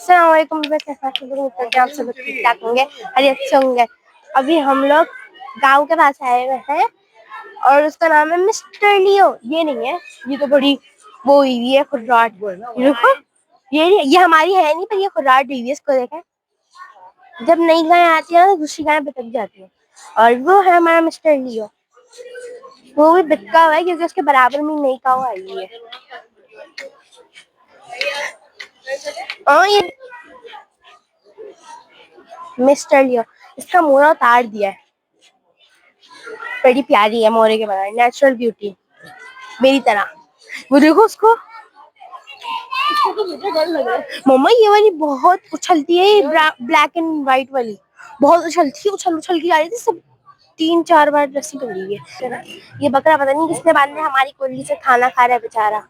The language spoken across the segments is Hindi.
अस्सलाम वालेकुम, कैसे आप सब ठीक ठाक होंगे, खैरियत से होंगे। अभी हम लोग गांव के पास आए हुए हैं और उसका नाम है मिस्टर लियो। ये नहीं है, ये तो बड़ी वो हुई है खुर्राट। देखो ये हमारी है नहीं, पर ये खुर्राट हुई है। इसको देखें, जब नई गाय आती है ना तो दूसरी गाय भटक जाती है, और वो है हमारा मिस्टर लियो। वो भी बिका हुआ है क्योंकि उसके बराबर में नई काऊ आई है। और ये मिस्टर लियो, इसका मोरा उतार दिया है। बड़ी प्यारी है, मोरे के बराबर, नेचुरल ब्यूटी मेरी तरह। वो देखो उसको तो मुझे डर लग रहा है। मम्मा ये वाली बहुत उछलती है, ये ब्लैक एंड व्हाइट वाली बहुत उछलती है, उछल उछल की जा रही थी। सब 3-4 बार रस्सी तोड़ी है। ये बकरा पता नहीं किसने बांधा है, हमारी कोयली से खाना खा रहा है बेचारा।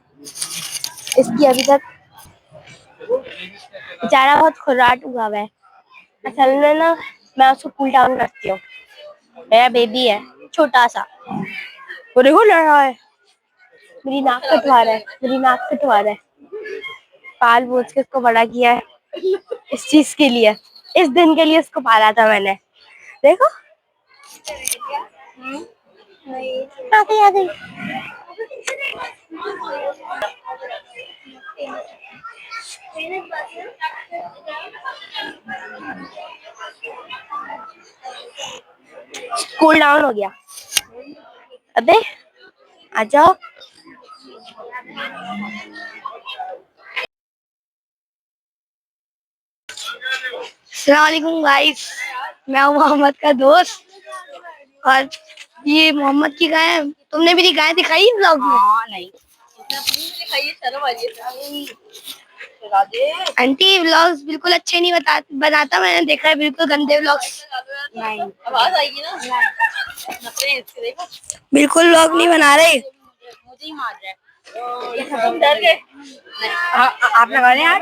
इसकी अभी तक बेचारा बहुत खुर्राट हुआ है। असल में ना मैं उसको कूल डाउन करती हूँ। मेरा बेबी है छोटा सा, वो देखो लड़ रहा है, मेरी नाक कटवा रहा है, मेरी नाक कटवा रहा है। पाल पोस के उसको बड़ा किया है इस चीज के लिए, इस दिन के लिए उसको पाला था मैंने। देखो आ गई आ गई। कूल डाउन हो गया। अबे आ जाओ। अस्सलामुअलैकुम गाइस, मैं हूं मोहम्मद का दोस्त और ये मोहम्मद की गाय है। तुमने मेरी गाय दिखाई व्लॉग में? हाँ नहीं, आंटी व्लॉग्स बिल्कुल अच्छे नहीं बनाता, मैंने देखा है, बिल्कुल गंदे व्लॉग्स। नहीं आवाज आएगी ना, बिल्कुल व्लॉग नहीं बना रहे। मुझे ही मार रहा है, डर गए। आप लगा रहे हैं यार,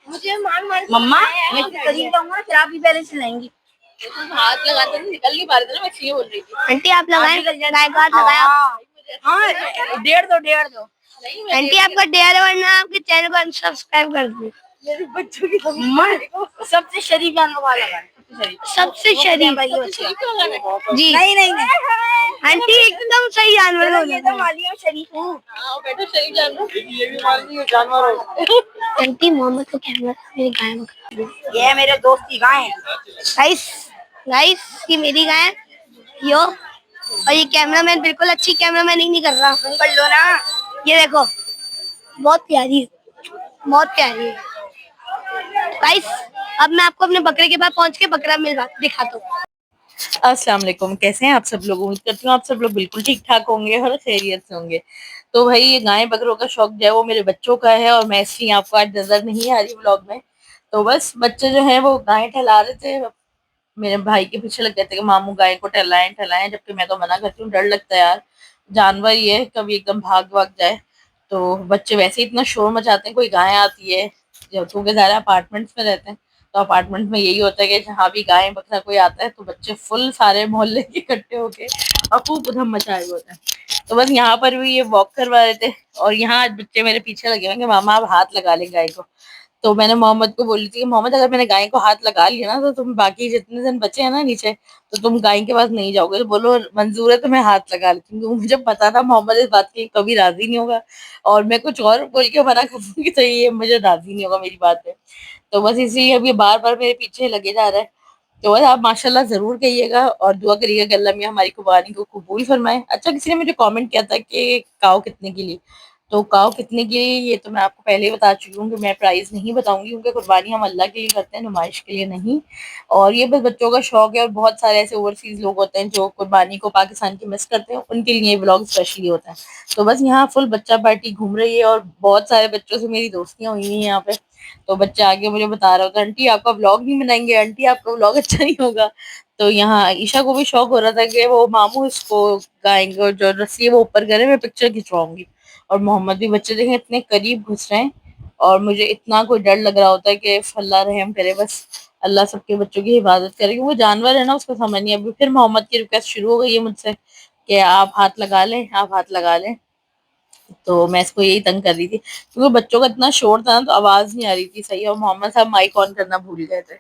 मुझे मार मम्मा, मैं करीब जाऊंगा फिर आप भी पहले चलाएंगी। हाथ लगाते निकल नहीं पा रहे थे ना, मैं इसलिए बोल रही थी। आंटी आप लगाएं, गाय का हाथ लगाया। हाँ डेढ़ दो। आंटी आपका डेयर है, वरना आपके चैनल को अनसब्सक्राइब कर दो। मेरे बच्चों की सबसे शरीफ जानवर वाला है, सबसे शरीफ जी। नहीं आंटी एकदम सही जानवर हो। ये तो मालिया शरीफ हूँ। बेटा शरीफ जानवर, ये भी मालिया जानवर हो। आंटी मोहम्मद को कैमरा मेरी गाय में, ये मेरे दोस्त की गाय है। गाइस ये मेरी गाय है यो, और ये कैमरामैन बिल्कुल अच्छी कैमरामैनिंग नहीं कर रहा। कर लो ना, ये देखो बहुत प्यारी है, बहुत प्यारी है। गाइस अब मैं आपको अपने बकरे के पास पहुंच के बकरा मिलवा दिखाता हूँ। अस्सलाम वालेकुम, कैसे हैं आप सब लोग? उम्मीद करती हूँ आप सब लोग बिल्कुल ठीक ठाक होंगे और खैरियत से होंगे। तो भाई ये गाय बकरों का शौक जो है वो मेरे बच्चों का है, और मैं इसलिए आपको आज नजर नहीं आ रही व्लॉग में। तो बस बच्चे जो है वो गाय टहला रहे थे, मेरे भाई के पीछे लग गए थे कि मामू गाय को टहलाएं, जबकि मैं तो मना करती हूँ, डर लगता है यार, जानवर ये है कभी एकदम भाग भाग जाए। तो बच्चे वैसे ही इतना शोर मचाते हैं, कोई गाय आती है, जब क्योंकि ज़्यादा अपार्टमेंट्स में रहते हैं तो अपार्टमेंट में यही होता है कि जहाँ भी गाय बकरा कोई आता है तो बच्चे फुल सारे मोहल्ले के इकट्ठे होके और खूब उधम मचाए हुए होते हैं। तो बस यहाँ पर भी ये वॉक करवा रहे थे, और यहाँ आज बच्चे मेरे पीछे लगे हुए कि मामा आप हाथ लगा ले गाय को। तो मैंने मोहम्मद को बोली थी कि मोहम्मद अगर मैंने गाय को हाथ लगा लिया ना तो तुम बाकी जितने दिन बचे हैं ना नीचे, तो तुम गाय के पास नहीं जाओगे। तो बोलो मंजूर है तो मैं हाथ लगा लेती हूँ, क्योंकि मुझे पता था मोहम्मद इस बात की कभी राजी नहीं होगा, और मैं कुछ और बोल के मना कर दूंगी तो ये मुझे राजी नहीं होगा मेरी बात पे। तो बस इसी अब ये बार बार मेरे पीछे लगे जा रहा है। तो बस आप माशाल्लाह जरूर कहिएगा और दुआ करिएगा कि अल्लाह मियां हमारी कुर्बानी को कबूल फरमाए। अच्छा, किसी ने मुझे कमेंट किया था कि काऊ कितने की ली, तो काऊ कितने की ये तो मैं आपको पहले ही बता चुकी हूँ कि मैं प्राइस नहीं बताऊंगी, क्योंकि कुर्बानी हम अल्लाह के लिए करते हैं, नुमाइश के लिए नहीं। और ये बस बच्चों का शौक है, और बहुत सारे ऐसे ओवरसीज लोग होते हैं जो कुर्बानी को पाकिस्तान की मिस करते हैं, उनके लिए ये ब्लॉग स्पेशली होता है। तो बस यहाँ फुल बच्चा पार्टी घूम रही है, और बहुत सारे बच्चों से मेरी दोस्तियां हुई हैं यहाँ पे। तो बच्चे आगे मुझे बता रहे होते, आंटी आपका व्लॉग नहीं बनाएंगे, आंटी आपका व्लॉग अच्छा नहीं होगा। तो यहाँ ईशा को भी शौक हो रहा था कि वो मामू इसको गाएंगे और जो रस्सी है वो ऊपर करे, मैं पिक्चर खिंचवाऊंगी। और मोहम्मद भी, बच्चे देखें इतने करीब घुस रहे हैं, और मुझे इतना कोई डर लग रहा होता है कि अल्लाह रहम करे, बस अल्लाह सबके बच्चों की हिफाजत करे, क्योंकि वो जानवर है ना, उसको समझ नहीं। अभी फिर मोहम्मद की रिक्वेस्ट शुरू हो गई है मुझसे कि आप हाथ लगा लें, आप हाथ लगा लें। तो मैं इसको यही तंग कर रही थी क्योंकि बच्चों का इतना शोर था ना, तो आवाज नहीं आ रही थी सही, और मोहम्मद साहब माइक ऑन करना भूल गए थे।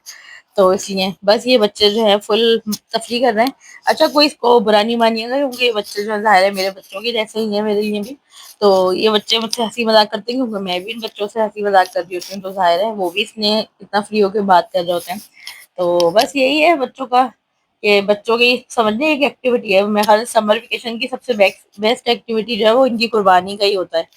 तो इसलिए बस ये बच्चे जो है फुल तफरी कर रहे हैं। अच्छा, कोई इसको बुरा नहीं मानिएगा क्योंकि ये बच्चे जो है ज़ाहिर है मेरे बच्चों के जैसे ही है, मेरे लिए भी। तो ये बच्चे मुझसे हंसी मजाक करते हैं क्योंकि मैं भी इन बच्चों से हंसी मजाक कर रही होती हूँ, तो जाहिर है वो भी इसने इतना फ्री होकर बात कर रहे होते हैं। तो बस यही है बच्चों का, ये बच्चों की समझने एक एक्टिविटी है। मैं हर समर वेकेशन की सबसे बेस्ट एक्टिविटी जो है वो इनकी कुर्बानी का ही होता है।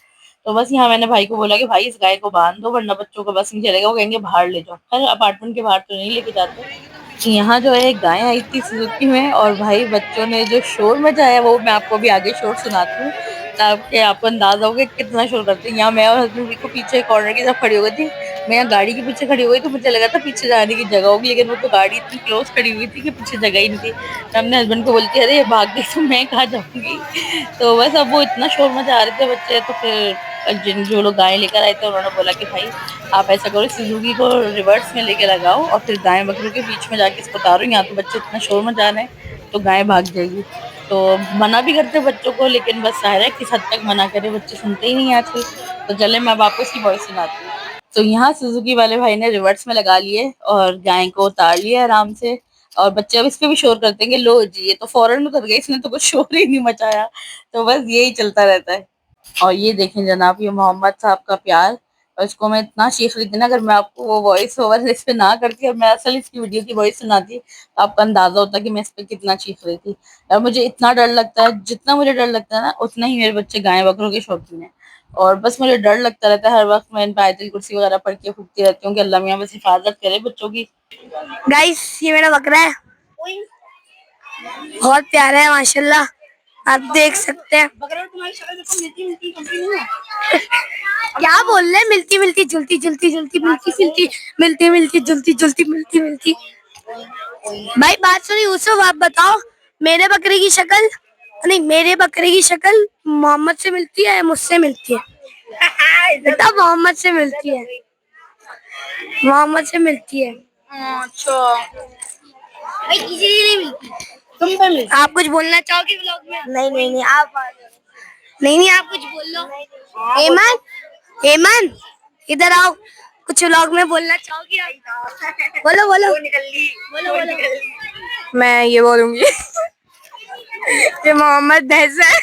तो बस यहाँ मैंने भाई को बोला कि भाई इस गाय को बांध दो वरना बच्चों का बस नहीं चलेगा, वो कहेंगे बाहर ले जाओ। खैर अपार्टमेंट के बाहर तो नहीं लेके जाते। यहाँ जो है एक गाय आई थी सुजुकी में, और भाई बच्चों ने जो शोर मचाया वो मैं आपको भी आगे शोर सुनाती हूँ ताकि आपको अंदाजा हो कि कितना शोर करते हैं। यहाँ मैं और हस्बैंड भी को पीछे कॉर्नर की तरफ खड़ी हो गई थी। मैं यहाँ गाड़ी के पीछे खड़ी हो गई तो मुझे लगा था पीछे जाने की जगह होगी, लेकिन वो तो गाड़ी इतनी क्लोज खड़ी हुई थी कि पीछे जगह ही नहीं थी। मैं अपने हस्बैंड को बोलती अरे ये भाग गई तो मैं कहाँ जाऊंगी। तो बस अब वो इतना शोर मचा रहे थे बच्चे, तो फिर जिन जो लोग गाय लेकर आए थे उन्होंने बोला कि भाई आप ऐसा करो सुजुकी को रिवर्स में लेके लगाओ और फिर गाय बकरियों के बीच में जाके इसको उतारो, यहाँ तो बच्चे इतना शोर मचा रहे हैं तो गाय भाग जाएगी। तो मना भी करते बच्चों को, लेकिन बस ज़ाहिर है किस हद तक मना करे, बच्चे सुनते ही नहीं आजकल। तो चले मैं वापस की वॉइस सुनाती हूँ। तो यहाँ सुजुकी वाले भाई ने रिवर्स में लगा लिए और गाय को उतार लिया आराम से। और बच्चे अब इस पे भी शोर करते हैं कि लो जी ये तो फौरन उतर गए, इसने तो कुछ शोर ही नहीं मचाया। तो बस यही चलता रहता है। और ये देखें जनाब, ये मोहम्मद साहब का प्यार। और इसको मैं इतना चीख रही थी ना, अगर मैं आपको वो वॉइस ओवर इस पे ना करती और मैं असल इसकी वीडियो की वॉइस सुनाती तो आपका अंदाजा होता कि मैं इस पे कितना चीख रही थी। और मुझे इतना डर लगता है, जितना मुझे डर लगता है ना उतना ही मेरे बच्चे गाय बकरों के शौकीन है। और बस मुझे डर लगता रहता है हर वक्त, मैं इन पे आयतल कुर्सी वगैरह पढ़ के फूकती रहती हूँ कि अल्लाह मियाँ बस हिफाजत करे बच्चों की। गाइस ये मेरा बकरा है, बहुत प्यारा है माशाल्लाह, आप देख सकते हैं। बकरा तुम्हारी शक्ल देखो, मिलती मिलती कंपनी नहीं है। क्या बोल रहे हैं? मिलती मिलती जुलती जुलती जुलती मिलती जुलती मिलती मिलती जुलती जुलती मिलती मिलती। भाई बात सुनो यूसुफ, आप बताओ मेरे बकरे की शक्ल, नहीं मेरे बकरे की शक्ल मोहम्मद से मिलती है मुझसे मिलती है? बेटा मोहम्मद से मिलती है, मोहम्मद से मिलती है। अच्छा भाई किसी की नहीं मिलती, तुम पे मिलती। आप कुछ बोलना चाहोगे व्लॉग में? नहीं नहीं नहीं आप नहीं नहीं आप कुछ बोल लो। एमन एमन इधर आओ, कुछ व्लॉग में बोलना चाहोगी आप? बोलो बोलो बोलो बोलो। मैं ये बोलूंगी ये मोहम्मद भैंस है।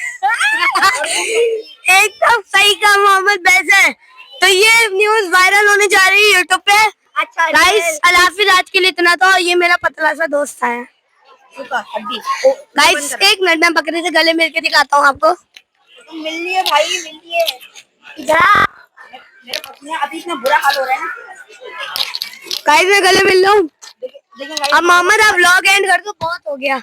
एकदम सही कहा, मोहम्मद भैंस है। तो ये न्यूज वायरल होने जा रही है यूट्यूब पे। अच्छा गाइस अल्लाह हाफिज, आज के लिए इतना था। ये मेरा पतला सा दोस्त है। गाइस एक मिनट में बकरे से गले मिल के दिखाता हूँ आपको। मिलिए भाई मिलिए, मेरे अभी इतना बुरा हाल हो रहा है ना। गाइस मैं गले मिल रहा हूँ। अब मोहम्मद आप व्लॉग एंड कर दो, बहुत हो गया।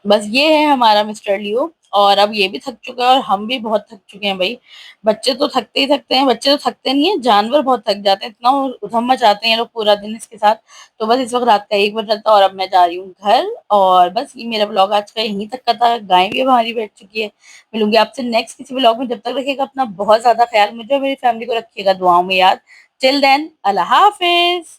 बस ये है हमारा मिस्टर लियो, और अब ये भी थक चुका है और हम भी बहुत थक चुके हैं भाई। बच्चे तो थकते ही थकते हैं, बच्चे तो थकते नहीं है, जानवर बहुत थक जाते हैं, इतना उधम मचाते हैं लोग पूरा दिन इसके साथ। तो बस इस वक्त रात का 1 बज रहा था और अब मैं जा रही हूँ घर। और बस ये मेरा ब्लॉग आज का यहीं तक का था। गाय भी हमारी बैठ चुकी है। मिलूंगी आपसे नेक्स्ट किसी ब्लॉग में, जब तक रखिएगा अपना बहुत ज्यादा ख्याल, मुझे और मेरी फैमिली को रखिएगा दुआओं में याद। टिल देन अल्लाह हाफिज।